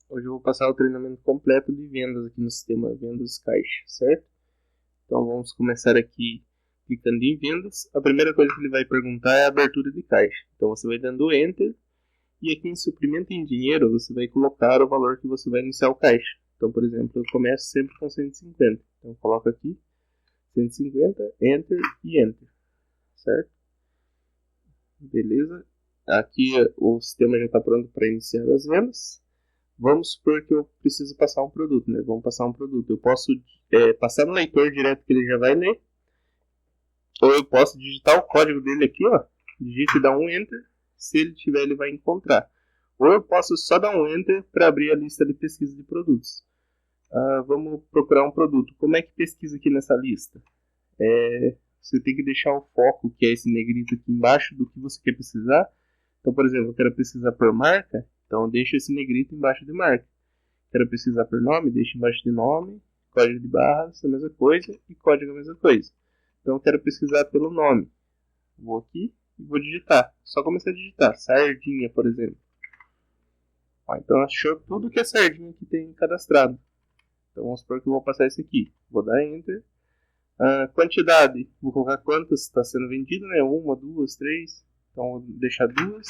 Hoje eu vou passar o treinamento completo de vendas aqui no sistema Vendas Caixa, certo? Então vamos começar aqui clicando em vendas. A primeira coisa que ele vai perguntar é a abertura de caixa. Então você vai dando Enter e aqui em suprimento em dinheiro você vai colocar o valor que você vai iniciar o caixa. Então, por exemplo, eu começo sempre com 150. Então eu coloco aqui 150, Enter e Enter, certo? Beleza. Aqui o sistema já está pronto para iniciar as vendas. Vamos supor que eu preciso passar um produto, né? Vamos passar um produto. Eu posso passar no leitor direto que ele já vai ler. Ou eu posso digitar o código dele aqui, ó. Digite e dar um Enter. Se ele tiver, ele vai encontrar. Ou eu posso só dar um Enter para abrir a lista de pesquisa de produtos. Vamos procurar um produto. Como é que pesquisa aqui nessa lista? Você tem que deixar o foco, que é esse negrito aqui embaixo, do que você quer pesquisar. Então, por exemplo, eu quero pesquisar por marca. Então, deixa esse negrito embaixo de marca. Quero pesquisar por nome, deixa embaixo de nome. Código de barras, a mesma coisa. E código, a mesma coisa. Então, eu quero pesquisar pelo nome. Vou aqui e vou digitar. Só começar a digitar. Sardinha, por exemplo. Então, achou tudo que é sardinha que tem cadastrado. Então, vamos supor que eu vou passar isso aqui. Vou dar Enter. Quantidade. Vou colocar quantas está sendo vendido, né? 1, 2, 3. Então, vou deixar 2.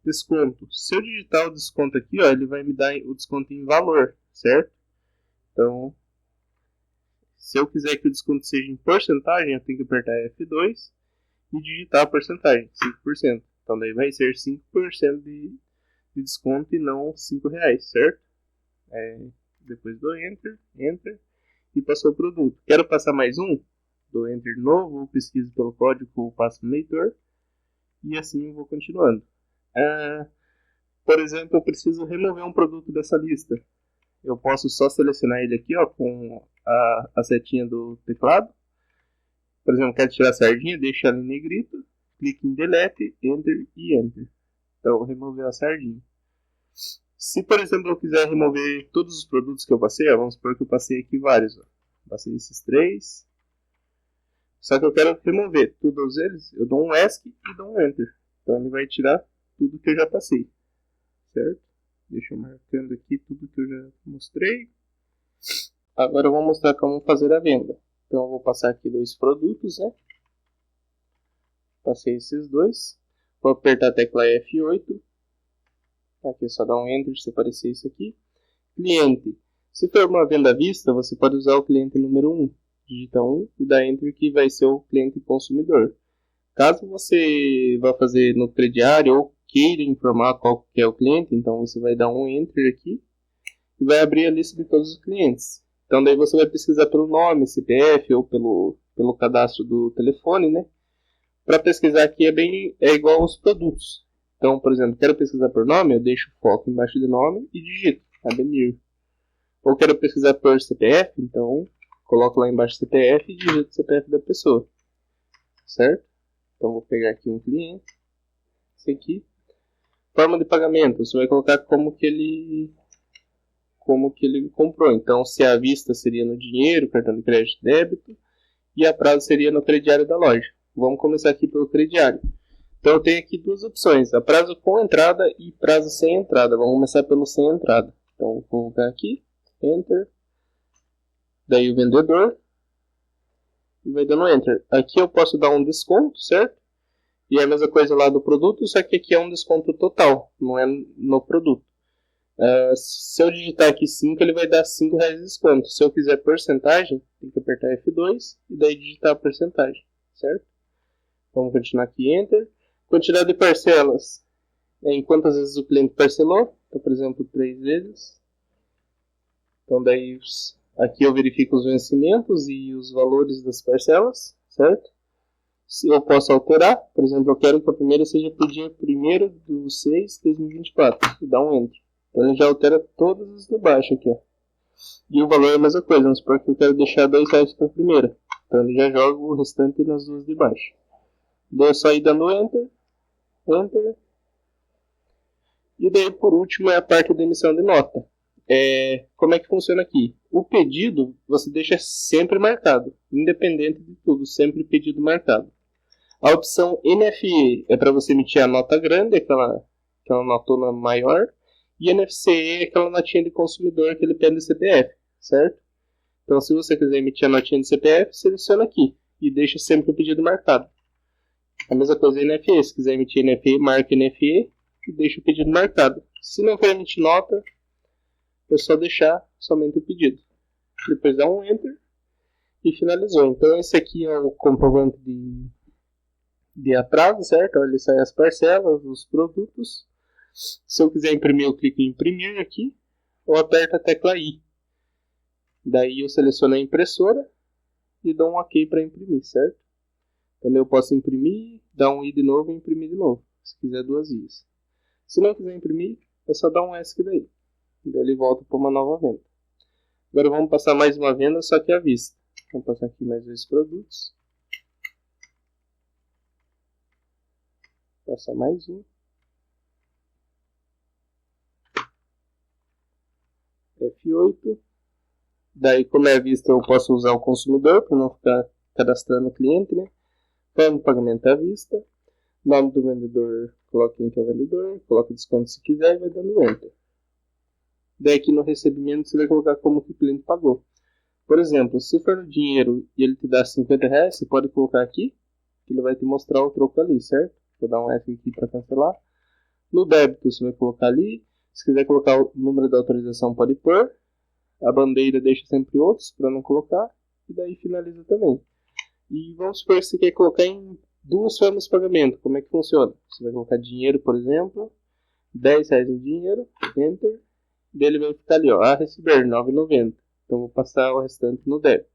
Desconto. Se eu digitar o desconto aqui, ó, ele vai me dar o desconto em valor, certo? Então, se eu quiser que o desconto seja em porcentagem, eu tenho que apertar F2 e digitar a porcentagem, 5%. Então, daí vai ser 5% de desconto e não R$5, certo? Depois do Enter, Enter, e passou o produto. Quero passar mais um? Dou Enter de novo, pesquiso pelo código ou passo no leitor, e assim eu vou continuando. Por exemplo, eu preciso remover um produto dessa lista. Eu posso só selecionar ele aqui, ó, com a setinha do teclado. Por exemplo, quero tirar a sardinha, deixo ela em negrito, clique em Delete, Enter e Enter. Então, remover a sardinha. Se, por exemplo, eu quiser remover todos os produtos que eu passei, ó, vamos supor que eu passei aqui vários. Ó. Passei esses 3. Só que eu quero remover todos eles, eu dou um ESC e dou um Enter. Então, ele vai tirar tudo que eu já passei. Certo? Deixa eu marcando aqui tudo que eu já mostrei. Agora eu vou mostrar como fazer a venda. Então eu vou passar aqui 2 produtos, né? Passei esses 2. Vou apertar a tecla F8. Aqui só dá um Enter se aparecer isso aqui. Cliente. Se for uma venda à vista, você pode usar o cliente número 1. Digita 1 e dá Enter que vai ser o cliente consumidor. Caso você vá fazer no crediário ou queira informar qual que é o cliente, então você vai dar um Enter aqui e vai abrir a lista de todos os clientes. Então daí você vai pesquisar pelo nome, CPF ou pelo cadastro do telefone, né? Para pesquisar aqui é igual aos produtos. Então, por exemplo, quero pesquisar por nome, eu deixo o foco embaixo de nome e digito Ademir. Ou quero pesquisar por CPF, então coloco lá embaixo CPF e digito o CPF da pessoa. Certo? Então vou pegar aqui um cliente. Esse aqui. Forma de pagamento. Você vai colocar como que ele comprou. Então, se à vista seria no dinheiro, cartão de crédito e débito. E a prazo seria no crediário da loja. Vamos começar aqui pelo crediário. Então, eu tenho aqui 2 opções. A prazo com entrada e prazo sem entrada. Vamos começar pelo sem entrada. Então, vou colocar aqui. Enter. Daí o vendedor. E vai dando Enter. Aqui eu posso dar um desconto, certo? E é a mesma coisa lá do produto, só que aqui é um desconto total, não é no produto. Se eu digitar aqui 5, ele vai dar R$5 de desconto. Se eu quiser porcentagem, tem que apertar F2 e daí digitar a porcentagem, certo? Vamos continuar aqui, Enter. Quantidade de parcelas. Em quantas vezes o cliente parcelou? Então, por exemplo, 3 vezes. Então, daí aqui eu verifico os vencimentos e os valores das parcelas, certo? Se eu posso alterar, por exemplo, eu quero que a primeira seja para o dia 1º de 6 de 2024. E dá um Enter. Então ele já altera todas as de baixo aqui, ó. E o valor é a mesma coisa, vamos supor que eu quero deixar R$2 para a primeira. Então ele já joga o restante nas duas de baixo. Daí é só ir dando Enter, Enter. E daí por último é a parte da emissão de nota. Como é que funciona aqui? O pedido você deixa sempre marcado, independente de tudo, sempre pedido marcado. A opção NFE é para você emitir a nota grande, aquela notona maior. E NFC é aquela notinha de consumidor que ele pede de CPF, certo? Então, se você quiser emitir a notinha de CPF, seleciona aqui e deixa sempre o pedido marcado. A mesma coisa NFE, se quiser emitir NFE, marca NFE e deixa o pedido marcado. Se não quer emitir nota, é só deixar somente o pedido. Depois dá um Enter e finalizou. Então, esse aqui é o comprovante de atraso, certo? Ele sai as parcelas, os produtos. Se eu quiser imprimir, eu clico em imprimir aqui, ou aperto a tecla I. Daí eu seleciono a impressora e dou um OK para imprimir, certo? Então eu posso imprimir, dar um I de novo e imprimir de novo, se quiser 2 Is. Se não quiser imprimir, é só dar um ESC daí. Daí ele volta para uma nova venda. Agora vamos passar mais uma venda, só que à vista. Vamos passar aqui mais 2 produtos. Passar mais um. F8. Daí, como é à vista, eu posso usar o consumidor para não ficar cadastrando o cliente, né? Forma de pagamento à vista. Nome do vendedor, coloque quem que é o vendedor. Coloque o desconto se quiser e vai dando Enter. Daí aqui no recebimento você vai colocar como que o cliente pagou. Por exemplo, se for no dinheiro e ele te dá R$50, você pode colocar aqui, que ele vai te mostrar o troco ali, certo? Vou dar um F aqui para cancelar. No débito você vai colocar ali. Se quiser colocar o número da autorização, pode pôr. A bandeira deixa sempre outros para não colocar. E daí finaliza também. E vamos supor que você quer colocar em 2 formas de pagamento. Como é que funciona? Você vai colocar dinheiro, por exemplo. R$10 em dinheiro. Enter. Daí ele vai ficar ali, ó. A receber, R$9,90. Então vou passar o restante no débito.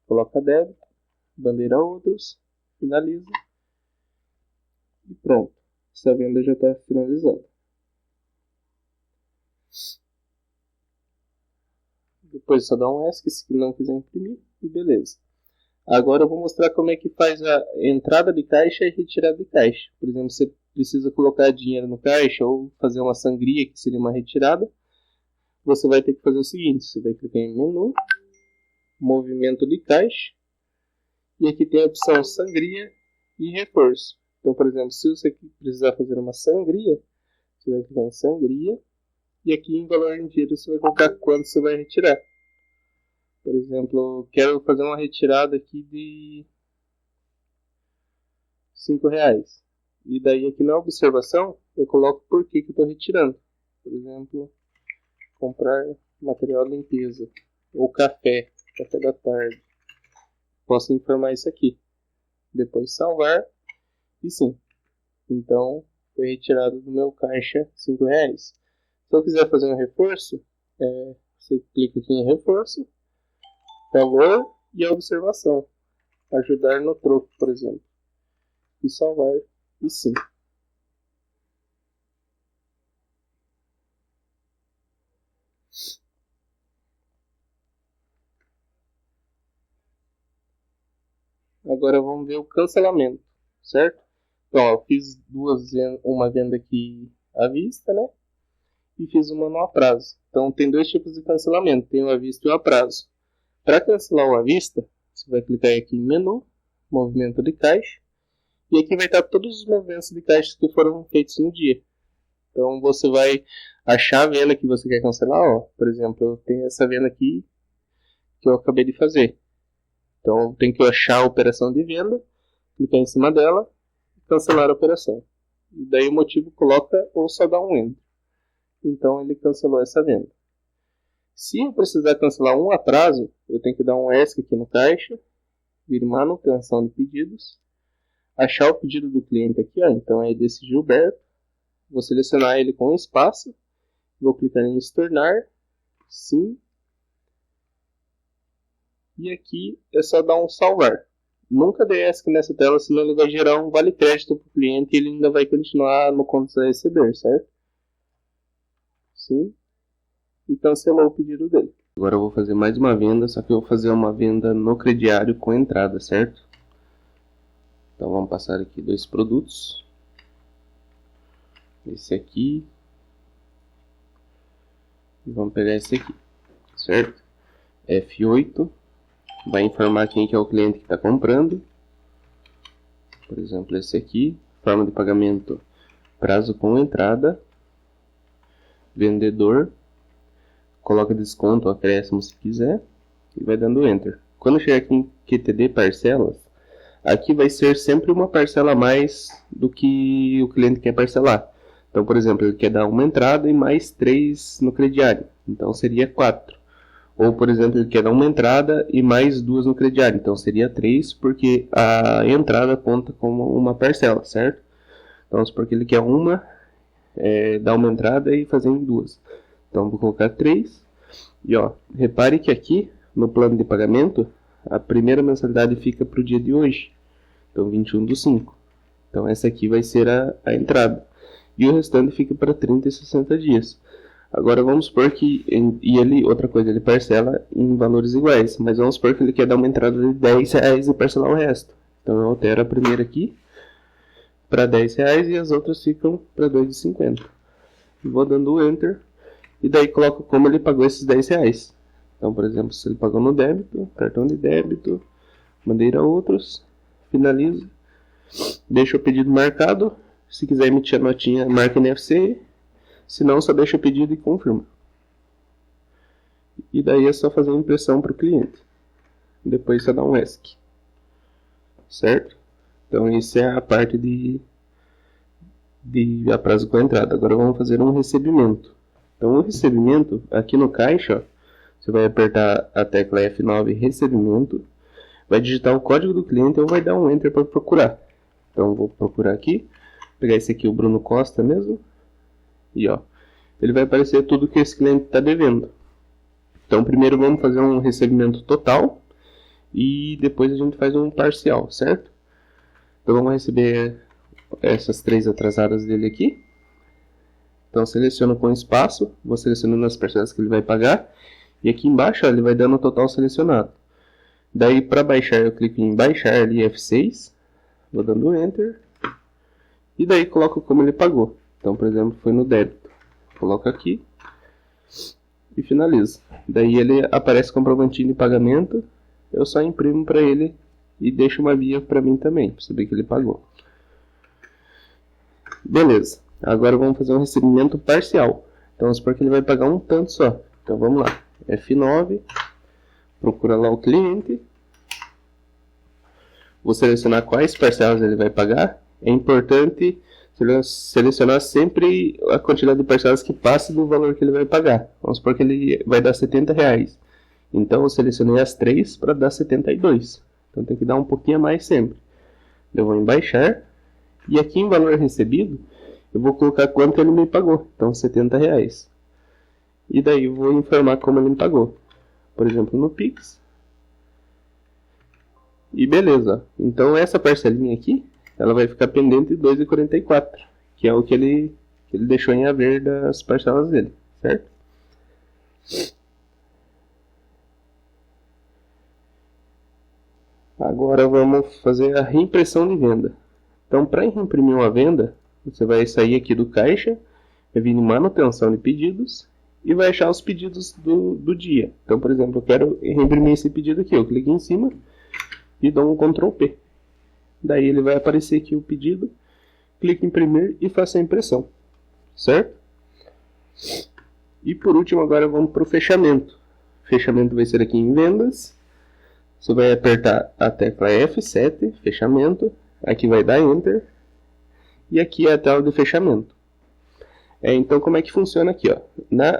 Coloca débito. Bandeira outros. Finaliza. E pronto. Essa venda já está finalizada. Depois só dá um ESC se não quiser imprimir e beleza. Agora eu vou mostrar como é que faz a entrada de caixa e retirada de caixa. Por exemplo, você precisa colocar dinheiro no caixa ou fazer uma sangria, que seria uma retirada. Você vai ter que fazer o seguinte, você vai clicar em menu, movimento de caixa, e aqui tem a opção sangria e reforço. Então, por exemplo, se você precisar fazer uma sangria, você vai clicar em sangria, e aqui em valor em dinheiro você vai colocar quanto você vai retirar. Por exemplo, eu quero fazer uma retirada aqui de R$5. E daí aqui na observação eu coloco por que eu estou retirando. Por exemplo, comprar material de limpeza ou café da tarde. Posso informar isso aqui. Depois salvar e sim. Então foi retirado do meu caixa R$5. Se eu quiser fazer um reforço, você clica aqui em reforço, valor e observação. Ajudar no troco, por exemplo. E salvar e sim. Agora vamos ver o cancelamento, certo? Então, eu fiz uma venda aqui à vista, né? E fiz uma no aprazo. Então, tem 2 tipos de cancelamento, tem o à vista e o aprazo. Para cancelar o à vista, você vai clicar aqui em menu, movimento de caixa, e aqui vai estar todos os movimentos de caixa que foram feitos no dia. Então, você vai achar a venda que você quer cancelar. Ó, por exemplo, eu tenho essa venda aqui que eu acabei de fazer. Então, eu tenho que achar a operação de venda, clicar em cima dela e cancelar a operação. E daí o motivo coloca ou só dá um Enter. Então, ele cancelou essa venda. Se eu precisar cancelar um atraso, eu tenho que dar um ESC aqui no caixa, vir manutenção de pedidos, achar o pedido do cliente aqui, ó, então é desse Gilberto, vou selecionar ele com espaço, vou clicar em estornar, sim, e aqui é só dar um salvar. Nunca dê ESC nessa tela, senão ele vai gerar um vale crédito para o cliente e ele ainda vai continuar no contas a receber, certo? Sim. E cancelou o pedido dele. Agora eu vou fazer mais uma venda, só que eu vou fazer uma venda no crediário com entrada, certo? Então vamos passar aqui 2 produtos. Esse aqui. E vamos pegar esse aqui, certo? F8. Vai informar quem que é o cliente que está comprando. Por exemplo, esse aqui. Forma de pagamento, prazo com entrada. vendedor, coloca desconto ou acréscimo se quiser e vai dando Enter. Quando chegar aqui em QTD parcelas, aqui vai ser sempre uma parcela a mais do que o cliente quer parcelar. Então, por exemplo, ele quer dar uma entrada e mais 3 no crediário, então seria 4. Ou, por exemplo, ele quer dar uma entrada e mais 2 no crediário, então seria 3, porque a entrada conta como uma parcela, certo? Então, vamos supor que ele quer dar uma entrada e fazer em 2. Então, vou colocar 3. E, ó, repare que aqui, no plano de pagamento, a primeira mensalidade fica para o dia de hoje. Então, 21/5. Então, essa aqui vai ser a entrada. E o restante fica para 30 e 60 dias. Agora, vamos supor que... outra coisa, ele parcela em valores iguais. Mas vamos supor que ele quer dar uma entrada de R$10 e parcelar o resto. Então, eu altero a primeira aqui para R$10 e as outras ficam para R$2,50. Vou dando Enter. E daí coloco como ele pagou esses R$10. Então, por exemplo, se ele pagou no débito, cartão de débito, bandeira outros, finaliza, deixa o pedido marcado. Se quiser emitir a notinha, marca NFC. Se não, só deixa o pedido e confirma. E daí é só fazer uma impressão para o cliente. Depois só dá um ESC. Certo? Então, isso é a parte de a prazo com a entrada. Agora vamos fazer um recebimento. Então, o recebimento, aqui no caixa, ó, você vai apertar a tecla F9 recebimento, vai digitar o código do cliente ou vai dar um Enter para procurar. Então, vou procurar aqui, pegar esse aqui, o Bruno Costa mesmo, e ó, ele vai aparecer tudo que esse cliente está devendo. Então, primeiro vamos fazer um recebimento total e depois a gente faz um parcial, certo? Então, vamos receber essas 3 atrasadas dele aqui. Então, seleciono com espaço, vou selecionando as parcelas que ele vai pagar. E aqui embaixo, ó, ele vai dando o total selecionado. Daí, para baixar, eu clico em baixar ali F6. Vou dando Enter. E daí, coloco como ele pagou. Então, por exemplo, foi no débito. Coloco aqui. E finalizo. Daí, ele aparece comprovantinho de pagamento. Eu só imprimo para ele e deixo uma via para mim também, para saber que ele pagou. Beleza. Agora vamos fazer um recebimento parcial. Então vamos supor que ele vai pagar um tanto só. Então vamos lá. F9. Procura lá o cliente. Vou selecionar quais parcelas ele vai pagar. É importante selecionar sempre a quantidade de parcelas que passe do valor que ele vai pagar. Vamos supor que ele vai dar R$70. Então eu selecionei as 3 para dar 72. Então tem que dar um pouquinho a mais sempre. Eu vou em baixar. E aqui em valor recebido, eu vou colocar quanto ele me pagou. Então, R$70. E daí eu vou informar como ele me pagou. Por exemplo, no Pix. E beleza. Então, essa parcelinha aqui, ela vai ficar pendente de R$2,44. Que é o que ele deixou em haver das parcelas dele. Certo? Agora vamos fazer a reimpressão de venda. Então, para reimprimir uma venda, você vai sair aqui do caixa, vai vir em manutenção de pedidos e vai achar os pedidos do dia. Então, por exemplo, eu quero reimprimir esse pedido aqui. Eu clico em cima e dou um Ctrl P. Daí ele vai aparecer aqui o pedido, clico em imprimir e faço a impressão. Certo? E por último, agora vamos para o fechamento. Fechamento vai ser aqui em vendas. Você vai apertar a tecla F7, fechamento. Aqui vai dar Enter. E aqui é a tela de fechamento. Então, como é que funciona aqui? Ó?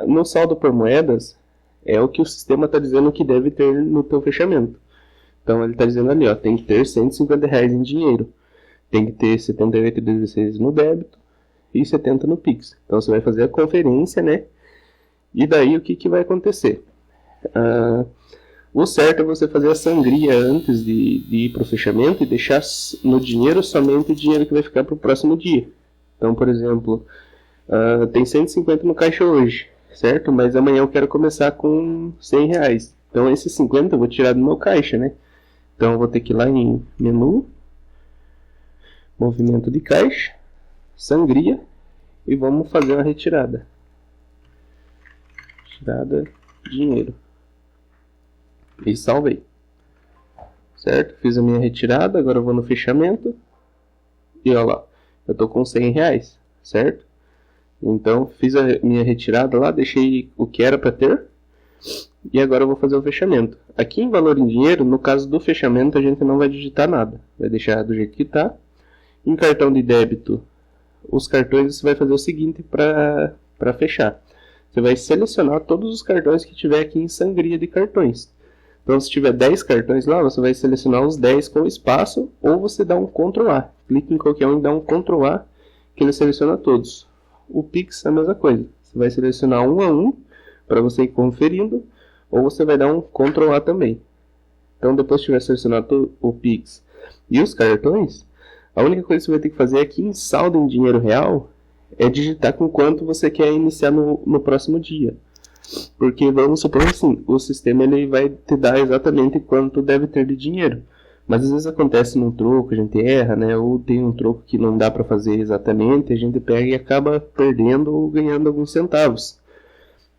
No saldo por moedas, é o que o sistema está dizendo que deve ter no teu fechamento. Então, ele está dizendo ali, ó, tem que ter R$150 em dinheiro. Tem que ter 78,16 no débito e 70 no Pix. Então, você vai fazer a conferência, né? E daí, o que vai acontecer? O certo é você fazer a sangria antes de ir para o fechamento e deixar no dinheiro somente o dinheiro que vai ficar para o próximo dia. Então, por exemplo, tem 150 no caixa hoje, certo? Mas amanhã eu quero começar com R$100. Então, esses 50 eu vou tirar do meu caixa, né? Então, eu vou ter que ir lá em menu, movimento de caixa, sangria e vamos fazer uma retirada. Retirada, dinheiro. E salvei. Certo? Fiz a minha retirada, agora eu vou no fechamento. E olha lá, eu estou com R$100, certo? Então fiz a minha retirada lá, deixei o que era para ter. E agora eu vou fazer o fechamento. Aqui em valor em dinheiro, no caso do fechamento, a gente não vai digitar nada. Vai deixar do jeito que está. Em cartão de débito, os cartões você vai fazer o seguinte para fechar. Você vai selecionar todos os cartões que tiver aqui em sangria de cartões. Então se tiver 10 cartões lá, você vai selecionar os 10 com espaço, ou você dá um Ctrl A. Clica em qualquer um e dá um Ctrl A, que ele seleciona todos. O Pix é a mesma coisa. Você vai selecionar um a um, para você ir conferindo, ou você vai dar um Ctrl A também. Então depois que tiver selecionado o Pix e os cartões, a única coisa que você vai ter que fazer aqui em saldo em dinheiro real é digitar com quanto você quer iniciar no próximo dia. Porque vamos supor assim, o sistema ele vai te dar exatamente quanto deve ter de dinheiro. Mas às vezes acontece num troco, a gente erra, né? Ou tem um troco que não dá para fazer exatamente, a gente pega e acaba perdendo ou ganhando alguns centavos.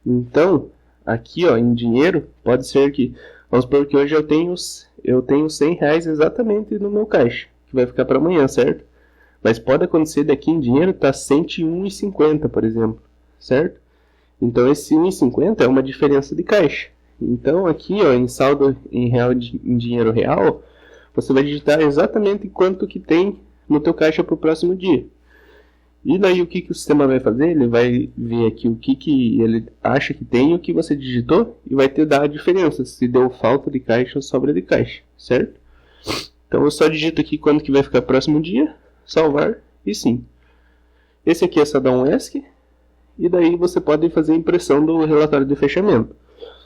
Então, aqui ó, em dinheiro, pode ser que, vamos supor que hoje eu tenho R$100 exatamente no meu caixa, que vai ficar para amanhã, certo? Mas pode acontecer daqui em dinheiro tá R$101,50, por exemplo, certo? Então esse 1,50 é uma diferença de caixa. Então aqui ó, em saldo em dinheiro real, você vai digitar exatamente quanto que tem no teu caixa para o próximo dia. E daí o que o sistema vai fazer? Ele vai ver aqui o que ele acha que tem e o que você digitou e vai te dar a diferença, se deu falta de caixa ou sobra de caixa, certo? Então eu só digito aqui quando que vai ficar próximo dia, salvar e sim. Esse aqui é só dar um ESC e daí você pode fazer a impressão do relatório de fechamento.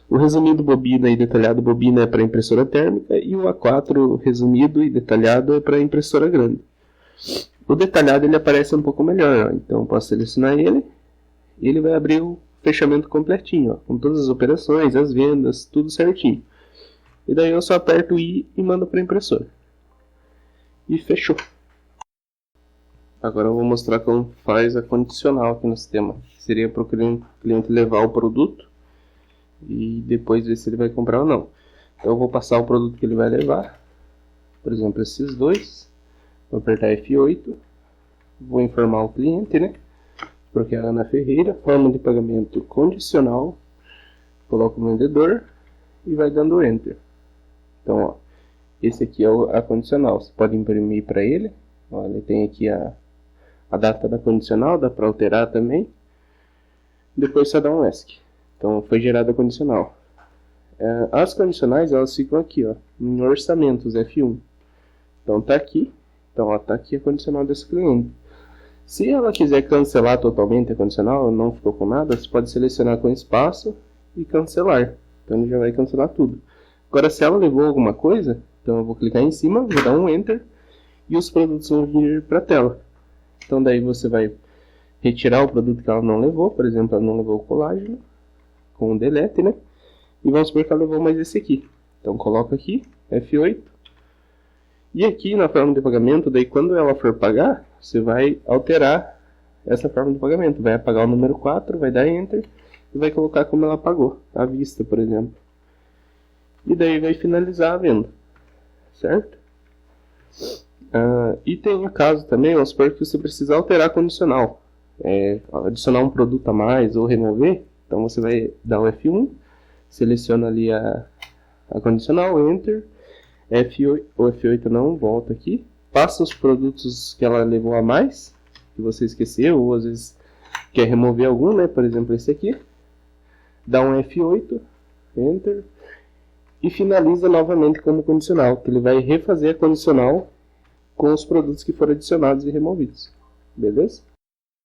O resumido bobina e detalhado bobina é para impressora térmica e o A4 resumido e detalhado é para impressora grande. O detalhado ele aparece um pouco melhor, ó. Então eu posso selecionar ele e ele vai abrir o fechamento completinho, ó, com todas as operações, as vendas, tudo certinho. E daí eu só aperto o I e mando para a impressora. E fechou. Agora eu vou mostrar como faz a condicional aqui no sistema. Seria para o cliente levar o produto e depois ver se ele vai comprar ou não. Então eu vou passar o produto que ele vai levar. Por exemplo, esses dois. Vou apertar F8, vou informar o cliente, né? Porque é a Ana Ferreira, forma de pagamento condicional, coloco o vendedor e vai dando Enter. Então, ó, esse aqui é a condicional, você pode imprimir para ele, ó, ele tem aqui a data da condicional, dá para alterar também, depois só dá um ESC. Então, foi gerada a condicional. As condicionais, elas ficam aqui, ó, em orçamentos, F1. Então, tá aqui. Então, ó, tá aqui a condicional desse cliente. Se ela quiser cancelar totalmente a condicional, não ficou com nada, você pode selecionar com espaço e cancelar. Então, ele já vai cancelar tudo. Agora, se ela levou alguma coisa, então eu vou clicar em cima, vou dar um Enter e os produtos vão vir para a tela. Então, daí você vai retirar o produto que ela não levou. Por exemplo, ela não levou o colágeno, com o Delete, né? E vamos supor que ela levou mais esse aqui. Então, coloca aqui, F8. E aqui na forma de pagamento, daí quando ela for pagar, você vai alterar essa forma de pagamento. Vai apagar o número 4, vai dar Enter e vai colocar como ela pagou, à vista, por exemplo. E daí vai finalizar a venda, certo? E tem o caso também, vamos supor que você precisa alterar a condicional. Adicionar um produto a mais ou remover. Então você vai dar o F1, seleciona ali a condicional, Enter. O F8 não, volta aqui, passa os produtos que ela levou a mais, que você esqueceu, ou às vezes quer remover algum, né? Por exemplo, esse aqui, dá um F8, Enter, e finaliza novamente como condicional, que ele vai refazer a condicional com os produtos que foram adicionados e removidos, beleza?